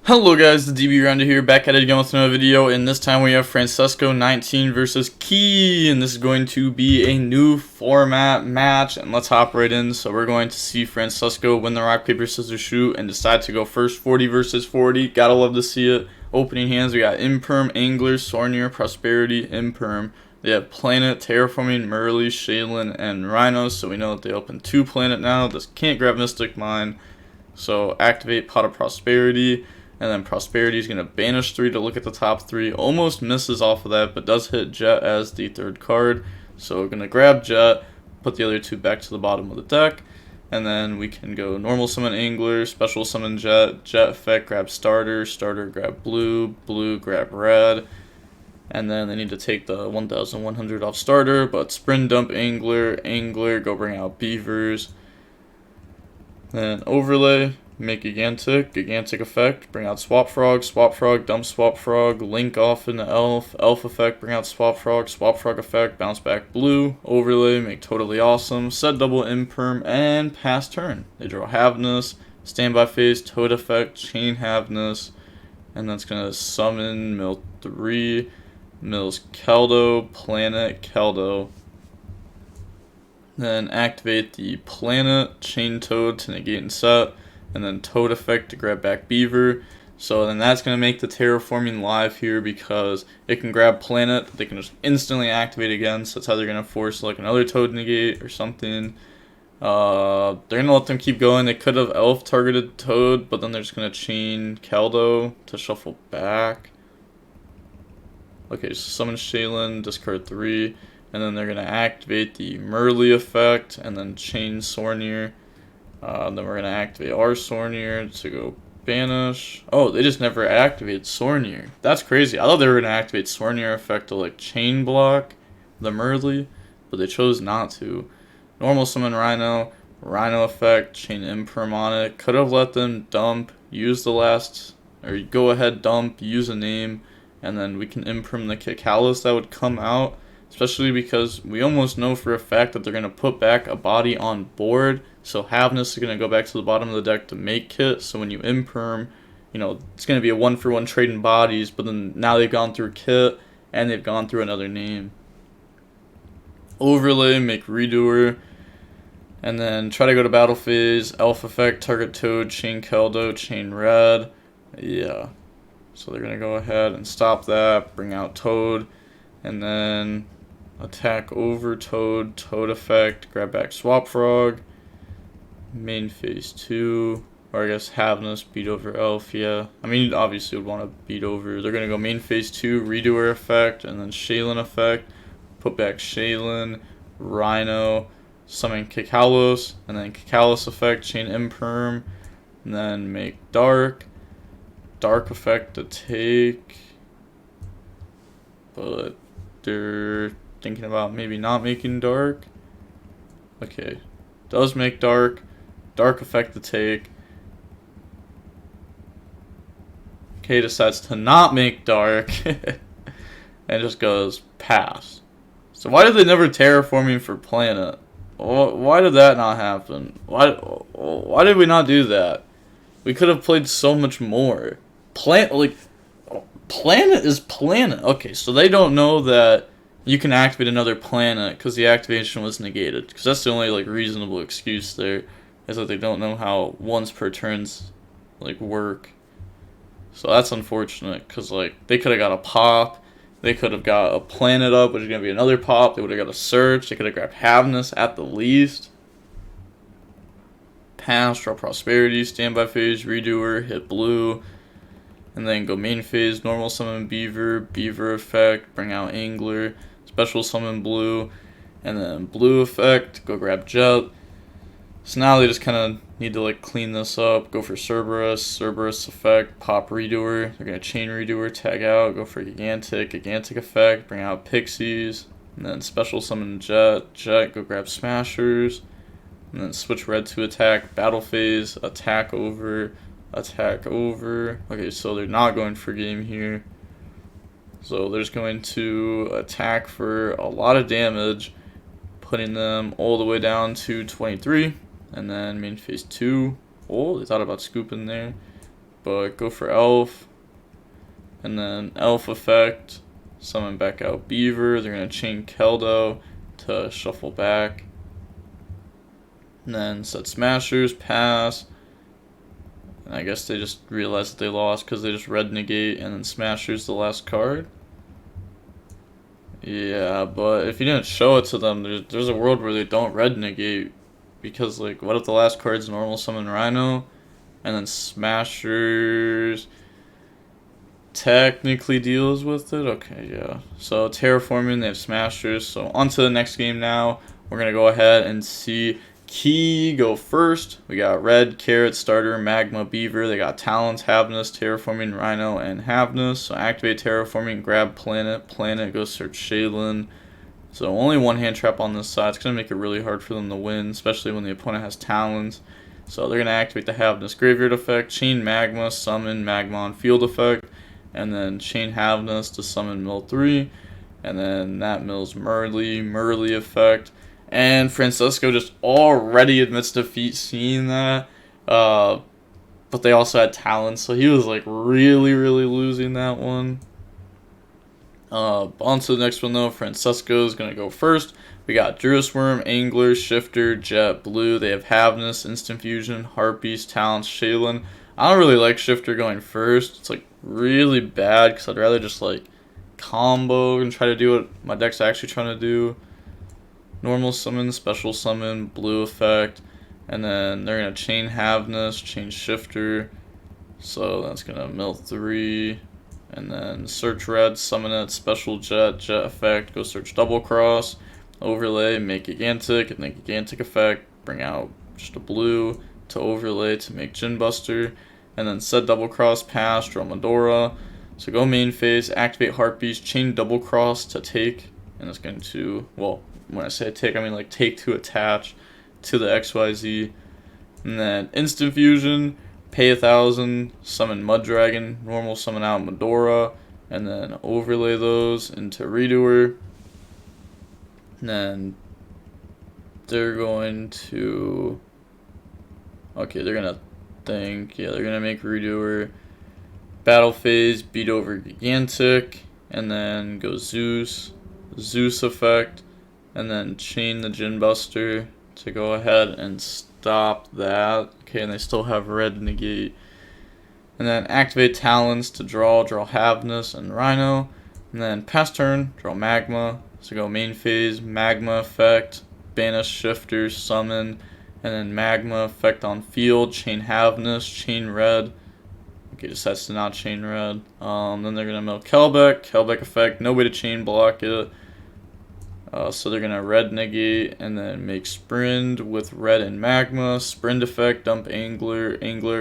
Hello guys, the DB Rounder here, back at it again with another video, and this time we have Francesco 19 versus Key, and this is going to be a new format match, and let's hop right in. So we're going to see Francesco win the rock, paper, scissors, shoot, and decide to go first 40 versus 40. Gotta love to see it. Opening hands, we got Imperm, Angler, Sornier, Prosperity, Imperm. They have Planet, Terraforming, Merly, Shaylin, and Rhino, so we know that they open 2 Planet now. This can't grab Mystic Mine, so activate Pot of Prosperity. And then Prosperity is going to banish 3 to look at the top 3. Almost misses off of that, but does hit Jet as the 3rd card. So we're going to grab Jet, put the other 2 back to the bottom of the deck. And then we can go normal summon Angler, special summon Jet, Jet effect, grab Starter, Starter grab Blue, Blue grab Red. And then they need to take the 1100 off Starter, but Sprint dump Angler, Angler, go bring out Beavers. Then Overlay. Make Gigantic effect, bring out Swap Frog, dump Swap Frog, link off into Elf effect, bring out Swap Frog effect, bounce back Blue, Overlay, make Totally Awesome, set double Imperm, and pass turn. They draw Havenus, standby phase, Toad effect, chain Havenus, and that's going to summon Mill 3, Mills Keldo, Planet Keldo. Then activate the Planet, chain Toad to negate and set. And then Toad effect to grab back Beaver. So then that's going to make the Terraforming live here because it can grab Planet. They can just instantly activate again. So that's how they're going to force like another Toad negate or something. They're going to let them keep going. They could have Elf targeted Toad, but then they're just going to chain Keldo to shuffle back. Okay, so summon Shaylin, discard 3. And then they're going to activate the Merly effect and then chain Sornier. Then we're going to activate our Sornier to go banish. Oh, they just never activated Sornier. That's crazy. I thought they were going to activate Sornier effect to like chain block the Merly, but they chose not to. Normal summon Rhino, Rhino effect, chain Imperm on it. Could have let them dump, use the last, or go ahead dump, use a name, and then we can Imperm the Kikalis that would come out. Especially because we almost know for a fact that they're going to put back a body on board. So Havenus is going to go back to the bottom of the deck to make Kit. So when you Imperm, you know, it's going to be a 1-for-1 trade in bodies. But then now they've gone through Kit and they've gone through another name. Overlay, make Redoer. And then try to go to battle phase. Elf effect, target Toad, chain Keldo, chain Red. Yeah. So they're going to go ahead and stop that. Bring out Toad. And then attack over Toad, Toad effect, grab back Swap Frog, main phase 2, or I guess Havenus, beat over Elf, yeah. I mean, obviously would want to beat over. They're going to go main phase 2, Redoer effect, and then Shaylin effect, put back Shaylin, Rhino, summon Kikalos, and then Kikalos effect, chain Imperm, and then make Dark effect to take, but they're thinking about maybe not making Dark. Okay, does make Dark effect to take. Okay, decides to not make Dark and just goes pass. So why did they never terraforming for Planet? Why did that not happen? Why did we not do that? We could have played so much more. Planet is Planet. Okay, so they don't know that you can activate another planet because the activation was negated. Because that's the only like reasonable excuse there, is that they don't know how once per turns like work. So that's unfortunate because like they could have got a pop, they could have got a planet up, which is gonna be another pop. They would have got a search. They could have grabbed Havenus at the least. Pass, draw Prosperity, standby phase, Redoer, hit Blue. And then go main phase, normal summon Beaver, Beaver effect, bring out Angler, special summon Blue, and then Blue effect, go grab Jet. So now they just kind of need to like clean this up, go for Cerberus effect, pop Redoer, they're going to chain Redoer, tag out, go for Gigantic effect, bring out Pixies, and then special summon Jet, go grab Smashers, and then switch red to attack, battle phase, attack over. Okay, so they're not going for game here. So they're just going to attack for a lot of damage, putting them all the way down to 23. And then main phase 2. Oh, they thought about scooping there. but go for Elf, and then Elf effect, summon back out Beaver. They're going to chain Keldo to shuffle back, and then set Smashers, pass, and I guess they just realized that they lost because they just red negate, and then Smashers the last card. Yeah, but if you didn't show it to them, there's a world where they don't red negate, because like, what if the last card's normal summon Rhino, and then Smashers technically deals with it? Okay, yeah. So terraforming, they have Smashers. So on to the next game now. We're gonna go ahead and see Key go first. We got Red, Carrot, Starter, Magma, Beaver. They got Talents, Havness, Terraforming, Rhino, and Havness. So activate Terraforming, grab Planet. Planet, go search Shaylin. So only one hand trap on this side. It's going to make it really hard for them to win, especially when the opponent has Talents. So they're going to activate the Havness Graveyard effect, chain Magma, summon Magma on field effect, and then chain Havness to summon Mill 3. And then that mills Murley effect. And Francisco just already admits defeat seeing that. But they also had Talents, so he was like really losing that one. On to the next one though. Francisco is going to go first. We got Druis Worm, Angler, Shifter, Jet, Blue. They have Havness, Instant Fusion, Harpies, Talents, Shaylin. I don't really like Shifter going first. It's like really bad because I'd rather just like combo and try to do what my deck's actually trying to do. Normal summon, special summon, blue effect, and then they're going to chain Havness, chain Shifter, so that's going to mill 3, and then search Red, summon it, special Jet effect, go search Double Cross, overlay, make Gigantic, and then Gigantic effect, bring out just a blue to overlay to make Gin Buster, and then set Double Cross, pass, draw Medora. So go main phase, activate Heartbeats, chain Double Cross to take, and it's going to, well, when I say take, I mean like take to attach to the XYZ. And then Instant Fusion, pay 1,000, summon Mud Dragon, normal summon out Medora, and then overlay those into Redoer. And then they're going to, okay, they're going to think, yeah, they're going to make Redoer. Battle phase, beat over Gigantic, and then go Zeus effect, and then chain the Gin Buster to go ahead and stop that. Okay, and they still have red negate. And then activate Talents to draw Havness and Rhino. And then pass turn, draw Magma. So go main phase, Magma effect, banish Shifter, summon, and then Magma effect on field, chain Havness, chain Red. Okay, decides to not chain Red. Then they're going to mill Kelbeck effect, no way to chain block it. So they're going to red negate and then make Sprint with red and Magma. Sprint effect, dump Angler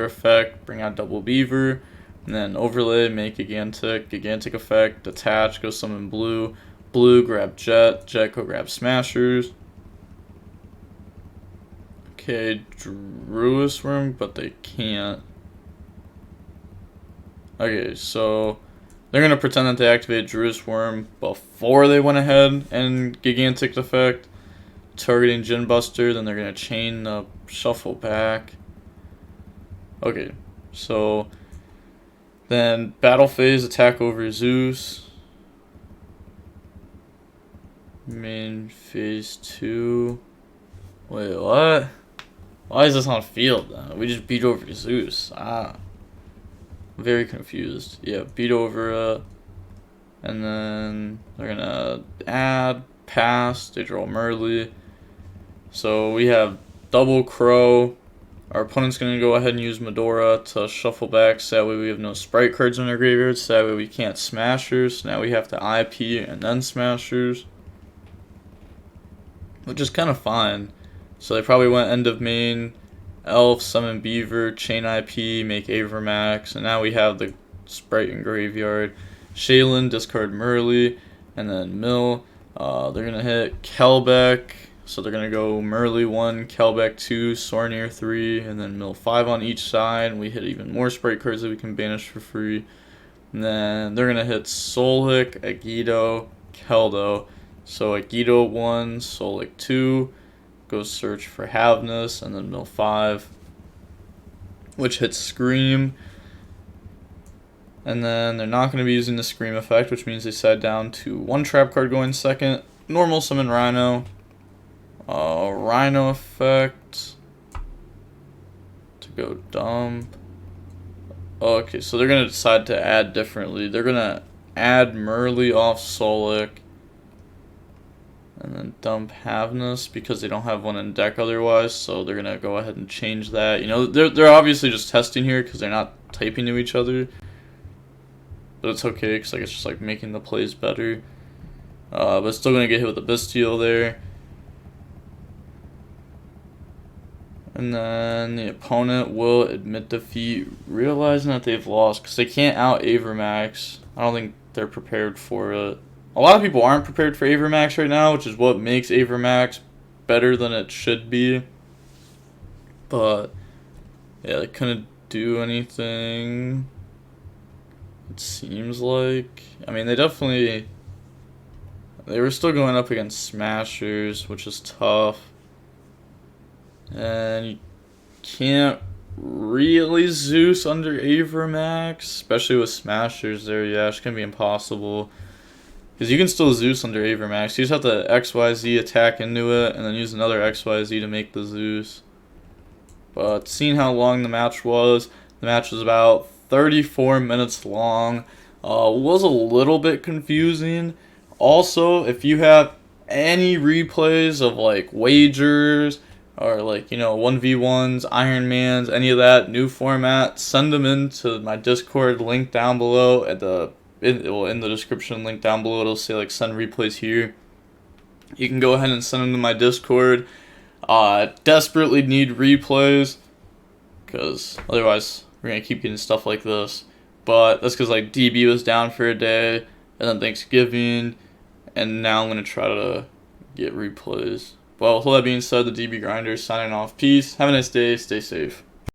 effect, bring out double Beaver. And then overlay, make Gigantic effect, detach, go summon Blue. Blue, grab Jet, go grab Smashers. Okay, Druis Worm, but they can't. Okay, so they're going to pretend that they activated Druis Worm before they went ahead and Gigantic effect, targeting Gin Buster. Then they're going to chain the shuffle back. Okay, so then battle phase, attack over Zeus. Main phase 2. Wait, what? Why is this on field then? We just beat over Zeus. Very confused. Yeah, beat over and then they're gonna add, pass, they draw Murley. So we have double Crow. Our opponent's gonna go ahead and use Medora to shuffle back, so that way we have no Spright cards in our graveyard, so that way we can't Smashers. So now we have to IP and then Smashers, which is kind of fine. So they probably went end of main, Elf, summon Beaver, chain IP, make Avermax, and now we have the Spright in graveyard. Shaylin, discard Murley, and then mill. They're going to hit Kelbeck, so they're going to go Murley 1, Kelbeck 2, Sornier 3, and then mill 5 on each side, and we hit even more Spright cards that we can banish for free. And then they're going to hit Solhick, Agido, Keldo. So Agido 1, Solhick 2, go search for Havness, and then mill 5, which hits Scream. And then they're not going to be using the Scream effect, which means they side down to 1 trap card going second. Normal summon Rhino. Rhino effect to go dump. Okay, so they're going to decide to add differently. They're going to add Merly off Solic. And then dump Havnus because they don't have one in deck otherwise. So they're going to go ahead and change that. You know, they're obviously just testing here because they're not typing to each other. But it's okay because like, it's just like making the plays better. But it's still going to get hit with a Bestial there. And then the opponent will admit defeat, realizing that they've lost because they can't out Avermax. I don't think they're prepared for it. A lot of people aren't prepared for Avermax right now, which is what makes Avermax better than it should be. But yeah, they couldn't do anything. It seems like. I mean, they were still going up against Smashers, which is tough. And you can't really Zeus under Avermax, especially with Smashers there. Yeah, it's going to be impossible. Because you can still Zeus under Avermax. You just have to XYZ attack into it, and then use another XYZ to make the Zeus. But seeing how long the match was about 34 minutes long. Was a little bit confusing. Also, if you have any replays of like wagers, or like, you know, 1v1s, Iron Mans, any of that new format, send them into my Discord link down below at in the description link down below. It'll say like send replays here. You can go ahead and send them to my Discord. Desperately need replays because otherwise we're gonna keep getting stuff like this. But that's because like DB was down for a day and then Thanksgiving, and now I'm gonna try to get replays. Well, with all that being said, the DB Grinder is signing off. Peace. Have a nice day. Stay safe.